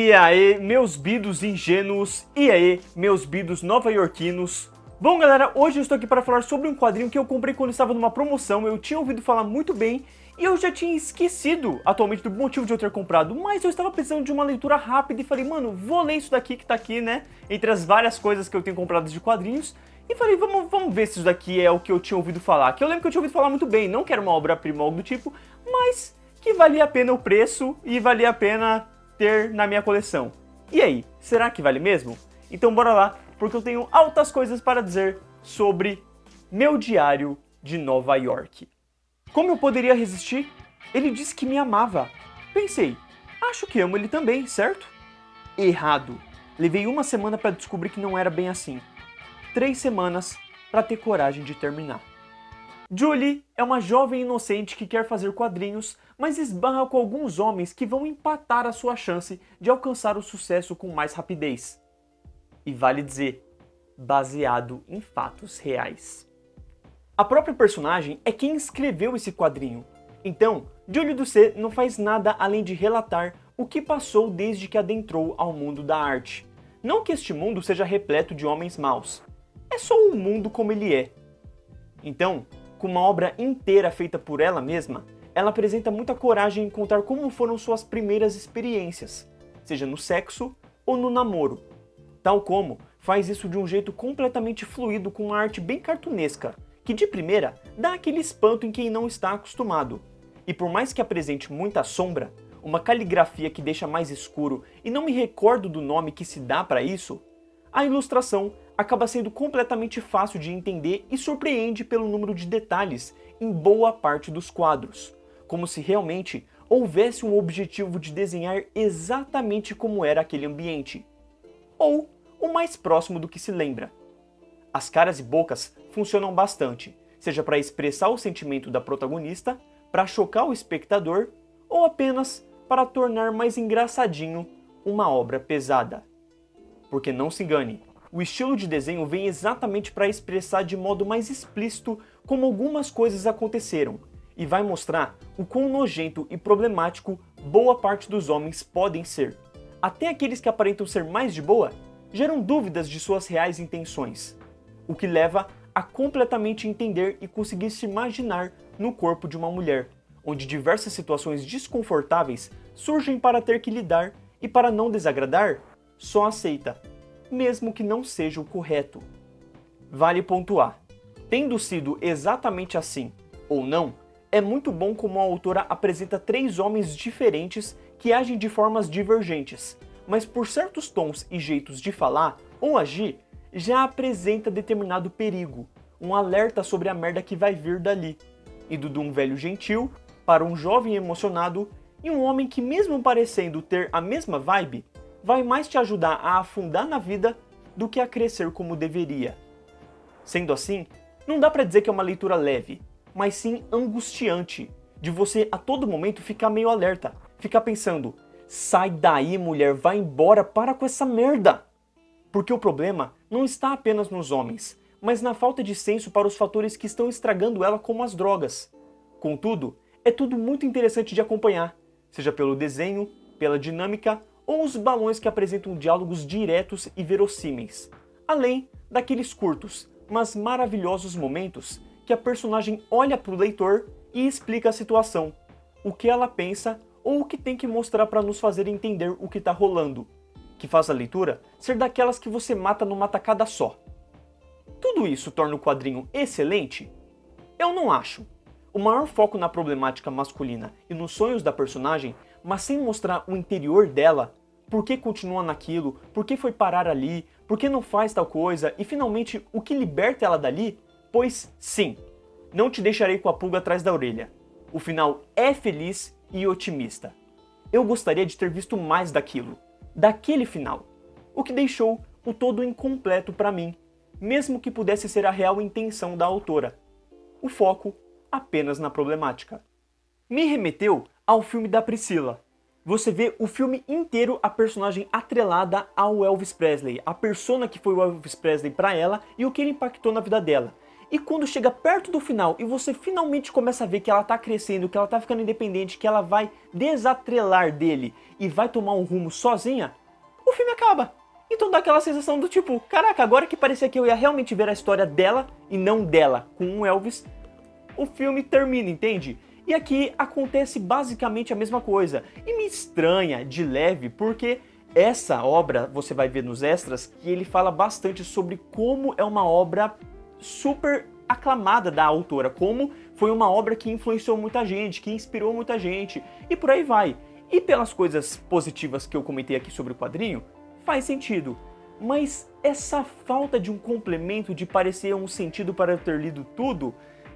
E aí, meus bidos ingênuos, e aí, meus bidos nova-iorquinos. Bom, galera, hoje eu estou aqui para falar sobre um quadrinho que eu comprei quando estava numa promoção, eu tinha ouvido falar muito bem, e eu já tinha esquecido atualmente do motivo de eu ter comprado, mas eu estava precisando de uma leitura rápida e falei, mano, vou ler isso daqui que tá aqui, né, entre as várias coisas que eu tenho comprado de quadrinhos, e falei, vamos ver se isso daqui é o que eu tinha ouvido falar, que eu lembro que eu tinha ouvido falar muito bem, não que era uma obra-prima ou algo do tipo, mas que valia a pena o preço e valia a pena ter na minha coleção. E aí, será que vale mesmo? Então bora lá, porque eu tenho altas coisas para dizer sobre meu diário de Nova York. Como eu poderia resistir? Ele disse que me amava. Pensei, acho que amo ele também, certo? Errado. Levei uma semana para descobrir que não era bem assim. 3 semanas para ter coragem de terminar. Julie é uma jovem inocente que quer fazer quadrinhos, mas esbarra com alguns homens que vão empatar a sua chance de alcançar o sucesso com mais rapidez. E vale dizer, baseado em fatos reais. A própria personagem é quem escreveu esse quadrinho. Então, Julie Doucet não faz nada além de relatar o que passou desde que adentrou ao mundo da arte. Não que este mundo seja repleto de homens maus. É só um mundo como ele é. Então, com uma obra inteira feita por ela mesma, ela apresenta muita coragem em contar como foram suas primeiras experiências, seja no sexo ou no namoro. Tal como faz isso de um jeito completamente fluido com uma arte bem cartunesca, que de primeira dá aquele espanto em quem não está acostumado. E por mais que apresente muita sombra, uma caligrafia que deixa mais escuro e não me recordo do nome que se dá para isso, a ilustração acaba sendo completamente fácil de entender e surpreende pelo número de detalhes em boa parte dos quadros, como se realmente houvesse um objetivo de desenhar exatamente como era aquele ambiente, ou o mais próximo do que se lembra. As caras e bocas funcionam bastante, seja para expressar o sentimento da protagonista, para chocar o espectador, ou apenas para tornar mais engraçadinho uma obra pesada. Porque não se engane, o estilo de desenho vem exatamente para expressar de modo mais explícito como algumas coisas aconteceram, e vai mostrar o quão nojento e problemático boa parte dos homens podem ser. Até aqueles que aparentam ser mais de boa, geram dúvidas de suas reais intenções, o que leva a completamente entender e conseguir se imaginar no corpo de uma mulher, onde diversas situações desconfortáveis surgem para ter que lidar e para não desagradar, só aceita, mesmo que não seja o correto. Vale pontuar, tendo sido exatamente assim ou não, é muito bom como a autora apresenta 3 homens diferentes que agem de formas divergentes, mas por certos tons e jeitos de falar ou agir, já apresenta determinado perigo, um alerta sobre a merda que vai vir dali, indo de um velho gentil para um jovem emocionado e um homem que, mesmo parecendo ter a mesma vibe, vai mais te ajudar a afundar na vida do que a crescer como deveria. Sendo assim, não dá pra dizer que é uma leitura leve, mas sim angustiante, de você a todo momento ficar meio alerta, ficar pensando, sai daí mulher, vai embora, para com essa merda! Porque o problema não está apenas nos homens, mas na falta de senso para os fatores que estão estragando ela como as drogas. Contudo, é tudo muito interessante de acompanhar, seja pelo desenho, pela dinâmica ou os balões que apresentam diálogos diretos e verossímeis, além daqueles curtos, mas maravilhosos momentos que a personagem olha para o leitor e explica a situação, o que ela pensa ou o que tem que mostrar para nos fazer entender o que está rolando, que faz a leitura ser daquelas que você mata numa tacada só. Tudo isso torna o quadrinho excelente? Eu não acho. O maior foco na problemática masculina e nos sonhos da personagem, mas sem mostrar o interior dela, por que continua naquilo, por que foi parar ali, por que não faz tal coisa e finalmente o que liberta ela dali, pois sim, não te deixarei com a pulga atrás da orelha. O final é feliz e otimista. Eu gostaria de ter visto mais daquilo, daquele final, o que deixou o todo incompleto para mim, mesmo que pudesse ser a real intenção da autora. O foco apenas na problemática. Me remeteu ao filme da Priscila. Você vê o filme inteiro a personagem atrelada ao Elvis Presley, a persona que foi o Elvis Presley para ela e o que ele impactou na vida dela. E quando chega perto do final e você finalmente começa a ver que ela tá crescendo, que ela tá ficando independente, que ela vai desatrelar dele e vai tomar um rumo sozinha, o filme acaba. Então dá aquela sensação do tipo, caraca, agora que parecia que eu ia realmente ver a história dela e não dela com o Elvis, o filme termina, entende? E aqui acontece basicamente a mesma coisa. E me estranha de leve porque essa obra, você vai ver nos extras, que ele fala bastante sobre como é uma obra super aclamada da autora, como foi uma obra que influenciou muita gente, que inspirou muita gente, e por aí vai. E pelas coisas positivas que eu comentei aqui sobre o quadrinho, faz sentido. Mas essa falta de um complemento, de parecer um sentido para eu ter lido tudo,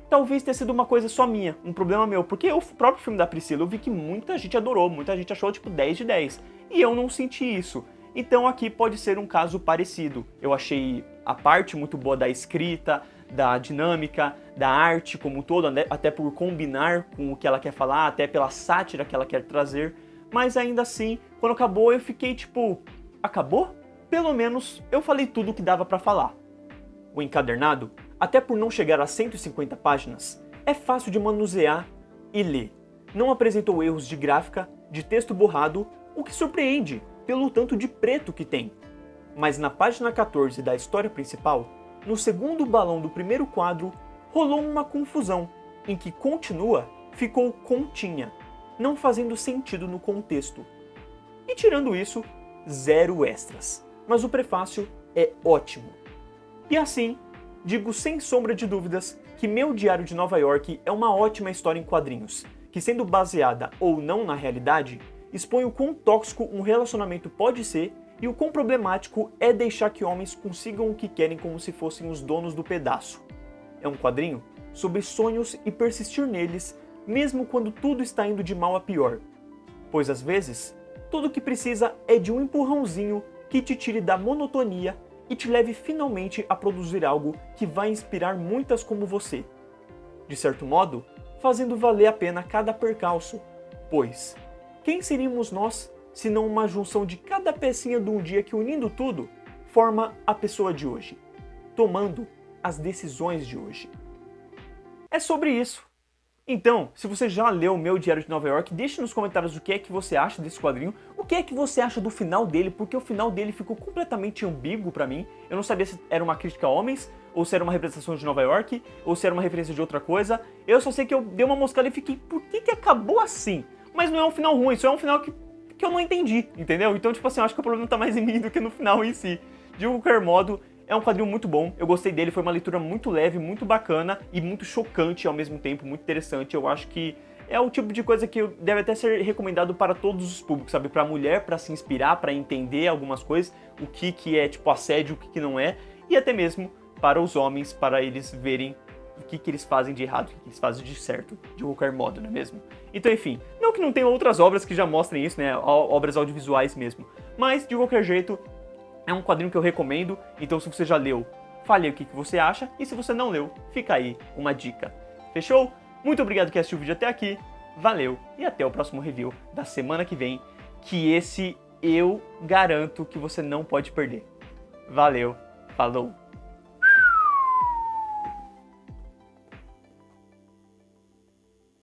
talvez tenha sido uma coisa só minha, um problema meu, porque o próprio filme da Priscila eu vi que muita gente adorou, muita gente achou tipo 10 de 10, e eu não senti isso. Então aqui pode ser um caso parecido. Eu achei a parte muito boa da escrita, da dinâmica, da arte como um todo, até por combinar com o que ela quer falar, até pela sátira que ela quer trazer, mas ainda assim, quando acabou eu fiquei tipo, acabou? Pelo menos eu falei tudo o que dava pra falar. O encadernado, até por não chegar a 150 páginas, é fácil de manusear e ler. Não apresentou erros de gráfica, de texto borrado, o que surpreende pelo tanto de preto que tem. Mas na página 14 da história principal, no segundo balão do primeiro quadro, rolou uma confusão, em que continua ficou continha, não fazendo sentido no contexto. E tirando isso, 0 extras. Mas o prefácio é ótimo. E assim, digo sem sombra de dúvidas que Meu Diário de Nova York é uma ótima história em quadrinhos, que sendo baseada ou não na realidade, expõe o quão tóxico um relacionamento pode ser e o quão problemático é deixar que homens consigam o que querem como se fossem os donos do pedaço. É um quadrinho sobre sonhos e persistir neles, mesmo quando tudo está indo de mal a pior. Pois às vezes, tudo o que precisa é de um empurrãozinho que te tire da monotonia e te leve finalmente a produzir algo que vai inspirar muitas como você. De certo modo, fazendo valer a pena cada percalço, pois quem seríamos nós se não uma junção de cada pecinha de um dia que, unindo tudo, forma a pessoa de hoje, tomando as decisões de hoje. É sobre isso. Então, se você já leu Meu Diário de Nova York, deixe nos comentários o que é que você acha desse quadrinho, o que é que você acha do final dele, porque o final dele ficou completamente ambíguo pra mim. Eu não sabia se era uma crítica a homens, ou se era uma representação de Nova York, ou se era uma referência de outra coisa. Eu só sei que eu dei uma moscada e fiquei, por que acabou assim? Mas não é um final ruim, só é um final que eu não entendi, entendeu? Então, tipo assim, eu acho que o problema tá mais em mim do que no final em si. De qualquer modo, é um quadrinho muito bom, eu gostei dele, foi uma leitura muito leve, muito bacana e muito chocante ao mesmo tempo, muito interessante. Eu acho que é o tipo de coisa que deve até ser recomendado para todos os públicos, sabe? Pra mulher, pra se inspirar, pra entender algumas coisas, o que é tipo assédio, o que não é, e até mesmo para os homens, para eles verem o que eles fazem de errado, o que eles fazem de certo, de qualquer modo, não é mesmo? Então, enfim, não que não tenha outras obras que já mostrem isso, né? Obras audiovisuais mesmo. Mas, de qualquer jeito, é um quadrinho que eu recomendo, então se você já leu, fale aí o que você acha, e se você não leu, fica aí uma dica. Fechou? Muito obrigado que assistiu o vídeo até aqui, valeu, e até o próximo review da semana que vem, que esse eu garanto que você não pode perder. Valeu, falou!